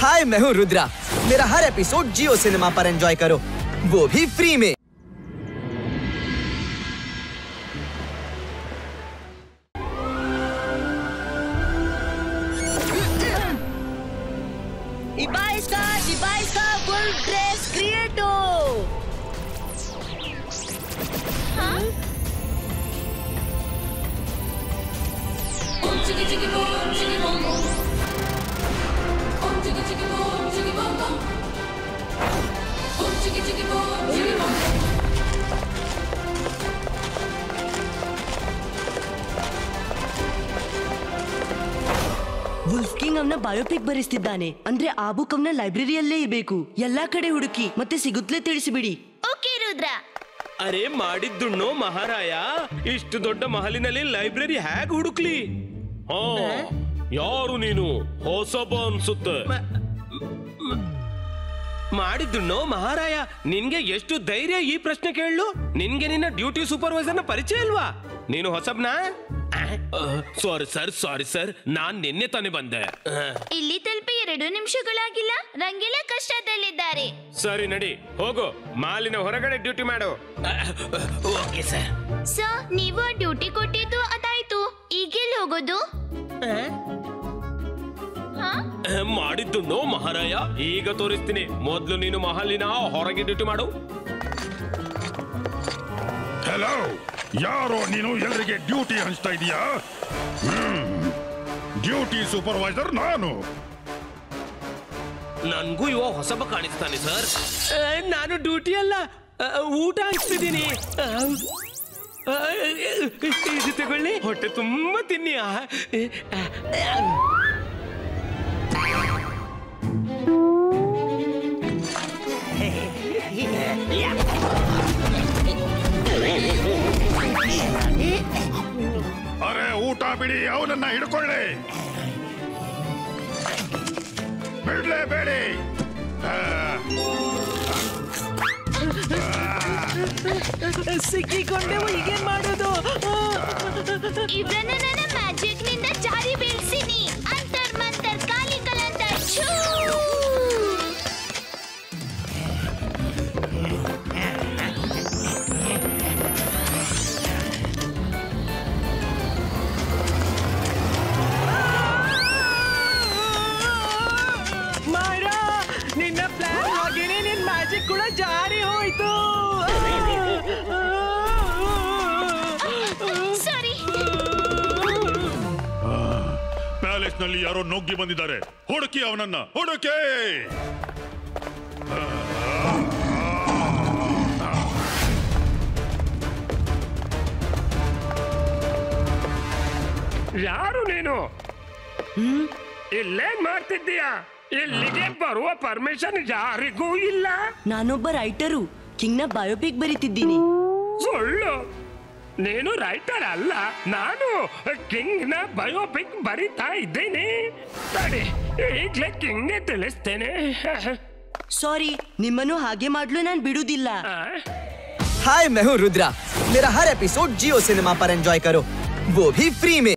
हाय, मैं हूँ रुद्रा। मेरा हर एपिसोड जियो सिनेमा पर एंजॉय करो, वो भी फ्री में। Ibaiska full dress creato. Huh? Boom chicka chicka boom boom. Boom chicka chicka boom boom. Boom chicka chicka boom boom. Wolf king ಅವನ ಬಯೋಪಿಕ್ ಬರೆಸ್ತಿದ್ದಾನೆ. ಅಂದ್ರೆ ಆ ಬುಕ್ ಅವನ ಲೈಬ್ರರಿಯಲ್ಲೇ ಇರಬೇಕು. ಎಲ್ಲಾ ಕಡೆ ಹುಡುಕಿ ಮತ್ತೆ ಸಿಗುತ್ತಲೇ ತಿಳಿಸಿಬಿಡಿ. ಓಕೆ ರುದ್ರ. ಅರೆ ಮಾಡಿದ್ದುಣ್ಣು ಮಹಾರಾಯ, ಇಷ್ಟು ದೊಡ್ಡ ಮಹಲಿನಲ್ಲಿ ಲೈಬ್ರರಿ ಹೇಗ್ ಹುಡುಕ್ಲಿ? ಯಾರು ನೀನು? ಹೊಸಬ ಅನ್ಸುತ್ತೆ. ಮಾಡಿದ್ದುಣ್ಣು ಮಹಾರಾಯ, ನಿನ್ಗೆ ಎಷ್ಟು ಧೈರ್ಯ ಈ ಪ್ರಶ್ನೆ ಕೇಳಲು? ನಿನ್ಗೆ ನಿನ್ನ ಡ್ಯೂಟಿ ಸೂಪರ್ವೈಸರ್ನ ಪರಿಚಯ ಅಲ್ವಾ? ನೀನು ಹೊಸಬ್ನಾ? ಸಾರಿ ಸರ್, ನಾನ್ ನಿನ್ನೆ ತಾನೇ ಬಂದೆ. ಇಲ್ಲಿ ತಲುಪಿ 2 ನಿಮಿಷಗಳಾಗಿಲ್ಲ. ರಂಗಿಲ ಕಷ್ಟದಲ್ಲಿದ್ದಾರೆ. ಸರಿ ನಡಿ, ಹೋಗು, ಮಾಲಿನ ಹೊರಗಡೆ ಡ್ಯೂಟಿ ಮಾಡು. Okay sir. ಸರ್, ನೀವು ಡ್ಯೂಟಿ ಕೊಟ್ಟಿದ್ದು ಅದಾಯ್ತು, ಈಗೆಲ್ಲಿ ಹೋಗೋದು? ಮಾಡಿದ್ದು ನೋ ಮಹಾರಾಯ, ಈಗ ತೋರಿಸ್ತೀನಿ. ಮೊದ್ಲು ನೀನು ಮಹಲಿನ ಹೊರಗೆ ಡ್ಯೂಟಿ ಮಾಡು. ಹಲೋ, ಯಾರೋ ನೀನು? ಎಲ್ರಿಗೆ ಡ್ಯೂಟಿ ಹಂಚ್ತಾ ಇದೀಯಾ? ಡ್ಯೂಟಿ ಸೂಪರ್ವೈಸರ್ ನಾನು. ನನ್ಗೂ ಇವ ಹೊಸಬ ಕಾಣಿಸ್ತಾನೆ ಸರ್. ನಾನು ಡ್ಯೂಟಿ ಅಲ್ಲ, ಊಟ ಹಂಚ್ತಿದ್ದೀನಿ. ಇದು ತಗೊಳ್ಳಿ, ಹೊಟ್ಟೆ ತುಂಬಾ ತಿನ್ನಿ. ಅರೆ ಊಟ ಬಿಡಿ, ಅವನನ್ನ ಹಿಡ್ಕೊಳ್ಳಿ. ಬಿಡ್ಲೇಬೇಡಿ. ಸಿಕ್ಕಿಕೊಂಡೆವು, ಈಗೇನ್ ಮಾಡೋದು? ಇವರನ್ನ ನನ್ನ ಮ್ಯಾಜಿಕ್ ನಿಂದ ಜಾರಿ ಬೀಳ್ಸಿನಿ. ಅಂತರ್ ಮಂತರ್ ಕಾಲಿ ಕಲಂತರ್ ಛೂ. ನಿನ್ನ ಪ್ಲಾನ್ ಹಾಗೇನೆ ನಿನ್ ಮ್ಯಾಜಿಕ್ ಕೂಡ ಜಾರಿ ಹೋಯ್ತು. ಸಾರಿ. ಪ್ಯಾಲೇಸ್ ನಲ್ಲಿ ಯಾರೋ ನುಗ್ಗಿ ಬಂದಿದ್ದಾರೆ. ಹುಡುಕಿ ಅವನನ್ನ, ಹುಡುಕಿ. ಯಾರು ನೀನು? ಇಲ್ಲೇನ್ ಮಾಡ್ತಿದ್ದೀಯಾ? ಇಲ್ಲಿಗೆ ಬರುವ ಪರ್ಮಿಷನ್ ಯಾರಿಗೂ ಇಲ್ಲ. ನಾನೊಬ್ಬ ರೈಟರು, ಕಿಂಗ್ ನ ಬಯೋಪಿಕ್ ಬರೀತಿದ್ದೀನಿ. ಸುಳ್ಳು, ನೀನು ರೈಟರ್ ಅಲ್ಲ. ನಾನು ಕಿಂಗ್ ನ ಬಯೋಪಿಕ್ ಬರೀತಾ ಇದ್ದೇನೆ. ತಡಿ, ಈಗ್ಲೇ ಕಿಂಗ್ಗೆ ತಿಳಿಸ್ತೇನೆ. ಸಾರಿ, ನಿಮ್ಮನ್ನು ಹಾಗೆ ಮಾಡ್ಲು ನಾನು ಬಿಡುದಿಲ್ಲ. हाय, मैं हूँ रुद्रा। मेरा हर एपिसोड जियो सिनेमा पर एंजॉय करो, वो भी फ्री में।